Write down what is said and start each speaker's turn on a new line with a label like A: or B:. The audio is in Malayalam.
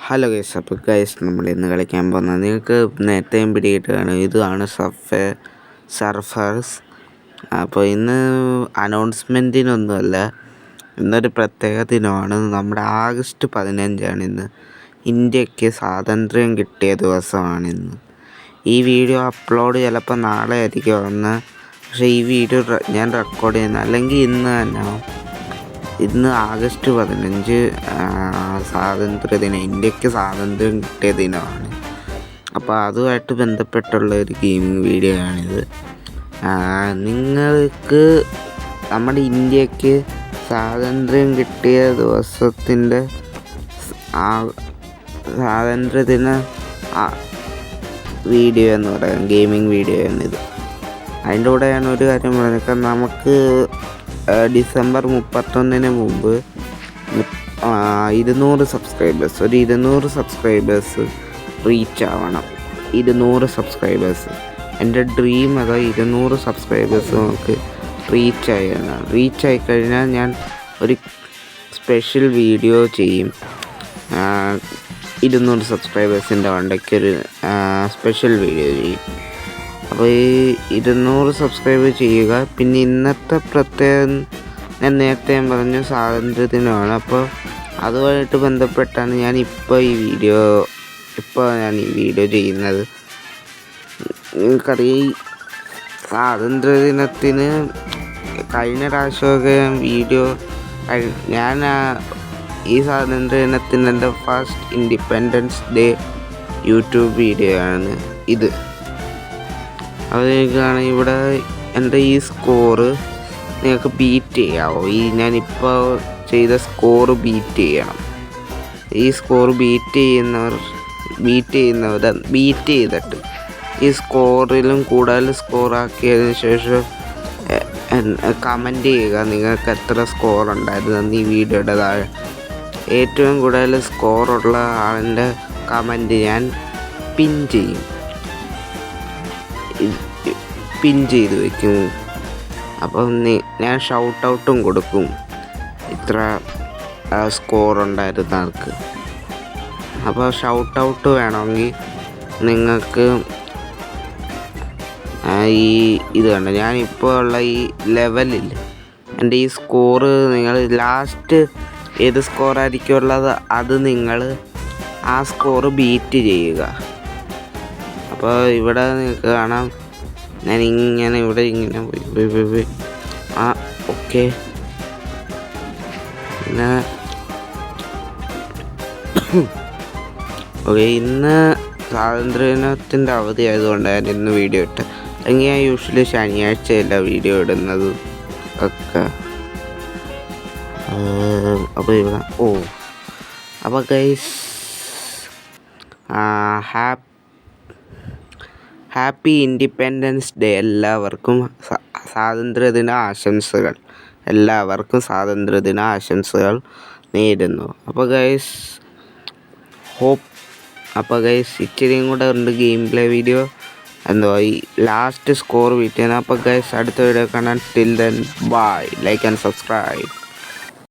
A: ഹലോ ഗൈസ്, അപ്പോൾ ഗൈസ് നമ്മൾ ഇന്ന് കളിക്കാൻ പോകുന്നത് നിങ്ങൾക്ക് നേരത്തെയും പിടികിട്ടാണ്. ഇതാണ് സർഫേഴ്സ്. അപ്പോൾ ഇന്ന് അനൗൺസ്മെൻറ്റിനൊന്നുമല്ല, ഇന്നൊരു പ്രത്യേക ദിനമാണ്. നമ്മുടെ ആഗസ്റ്റ് 15 ഇന്ന്. ഇന്ത്യക്ക് സ്വാതന്ത്ര്യം കിട്ടിയ ദിവസമാണിന്ന്. ഈ വീഡിയോ അപ്ലോഡ് ചിലപ്പോൾ നാളെ ആയിരിക്കും വന്ന്, പക്ഷേ ഈ വീഡിയോ ഞാൻ റെക്കോർഡ് ചെയ്യുന്നത് അല്ലെങ്കിൽ ഇന്ന് തന്നെ. ഇന്ന് ആഗസ്റ്റ് 15 സ്വാതന്ത്ര്യദിനം, ഇന്ത്യക്ക് സ്വാതന്ത്ര്യം കിട്ടിയ ദിനമാണ്. അപ്പോൾ അതുമായിട്ട് ബന്ധപ്പെട്ടുള്ള ഒരു ഗെയിമിംഗ് വീഡിയോ ആണിത്. നിങ്ങൾക്ക് നമ്മുടെ ഇന്ത്യക്ക് സ്വാതന്ത്ര്യം കിട്ടിയ ദിവസത്തിൻ്റെ സ്വാതന്ത്ര്യദിന വീഡിയോ എന്ന് പറയാം, ഗെയിമിംഗ് വീഡിയോ ആണിത്. അതിൻ്റെ കൂടെ ഞാൻ ഒരു കാര്യം പറഞ്ഞേക്കാം. നമുക്ക് ഡിസംബർ 31 മുമ്പ് 200 സബ്സ്ക്രൈബേഴ്സ്, ഒരു 200 സബ്സ്ക്രൈബേഴ്സ് റീച്ച് ആവണം. 200 സബ്സ്ക്രൈബേഴ്സ് എൻ്റെ ഡ്രീം. അതാ 200 സബ്സ്ക്രൈബേഴ്സ് നമുക്ക് റീച്ച് ആയിക്കഴിഞ്ഞാൽ ഞാൻ ഒരു സ്പെഷ്യൽ വീഡിയോ ചെയ്യും. 200 സബ്സ്ക്രൈബേഴ്സിൻ്റെ വണ്ടയ്ക്കൊരു സ്പെഷ്യൽ വീഡിയോ ചെയ്യും. അപ്പോൾ ഈ 200 സബ്സ്ക്രൈബ് ചെയ്യുക. പിന്നെ ഇന്നത്തെ പ്രത്യേകം ഞാൻ നേരത്തെ പറഞ്ഞു സ്വാതന്ത്ര്യദിനമാണ്. അപ്പോൾ അതുമായിട്ട് ബന്ധപ്പെട്ടാണ് ഞാൻ ഈ വീഡിയോ ചെയ്യുന്നത്. നിങ്ങൾക്കറിയാം, ഈ സ്വാതന്ത്ര്യദിനത്തിന് കഴിഞ്ഞ പ്രാവശ്യമൊക്കെ ഞാൻ ഈ സ്വാതന്ത്ര്യദിനത്തിന് എൻ്റെ first independence day YouTube video ആണ് ഇത്. അതിലേക്കാണ് ഇവിടെ എൻ്റെ ഈ സ്കോറ് നിങ്ങൾക്ക് ബീറ്റ് ചെയ്യാമോ? ഞാനിപ്പോൾ ചെയ്ത സ്കോറ് ബീറ്റ് ചെയ്യണം. ഈ സ്കോർ ബീറ്റ് ചെയ്തിട്ട് ഈ സ്കോറിലും കൂടുതൽ സ്കോറാക്കിയതിന് ശേഷം കമൻറ്റ് ചെയ്യുക നിങ്ങൾക്ക് എത്ര സ്കോർ ഉണ്ടായിരുന്നു ഈ വീഡിയോയുടെ താഴെ. ഏറ്റവും കൂടുതൽ സ്കോറുള്ള ആളിൻ്റെ കമൻറ്റ് ഞാൻ പിൻ ചെയ്ത് വയ്ക്കും. അപ്പം ഞാൻ ഷൗട്ട് ഔട്ടും കൊടുക്കും ഇത്ര സ്കോർ ഉണ്ടായിരുന്ന ആൾക്ക്. അപ്പോൾ ഷൗട്ട് ഔട്ട് വേണമെങ്കിൽ നിങ്ങൾക്ക് ഇത് കണ്ട ഞാനിപ്പോൾ ഉള്ള ഈ ലെവലിൽ എൻ്റെ ഈ സ്കോറ് നിങ്ങൾ ലാസ്റ്റ് ഏത് സ്കോറായിരിക്കും ഉള്ളത് അത് നിങ്ങൾ ആ സ്കോറ് ബീറ്റ് ചെയ്യുക. അപ്പോൾ ഇവിടെ നിങ്ങൾക്ക് കാണാം, ഞാൻ ഇങ്ങനെ പോയി ഓക്കെ. പിന്നെ ഓക്കെ, ഇന്ന് സ്വാതന്ത്ര്യദിനത്തിൻ്റെ അവധി ആയതുകൊണ്ട് ഞാൻ ഇന്ന് വീഡിയോ ഇട്ട്. അല്ലെങ്കിൽ ഞാൻ യൂഷ്വലി ശനിയാഴ്ചയല്ല വീഡിയോ ഇടുന്നത് ഒക്കെ. അപ്പോൾ ഇവിടെ അപ്പോൾ ഗൈസ്, ഹാപ്പി ഇൻഡിപെൻഡൻസ് ഡേ. എല്ലാവർക്കും സ്വാതന്ത്ര്യദിന ആശംസകൾ. നേരുന്നു. അപ്പോൾ ഗൈസ് ഇച്ചിരിയും കൂടെ ഉണ്ട് ഗെയിം പ്ലേ വീഡിയോ, ഈ ലാസ്റ്റ് സ്കോർ വീട്ടിൽ. അപ്പോൾ ഗൈസ് അടുത്ത വീഡിയോ കാണാൻ. Till then bye. Like and subscribe.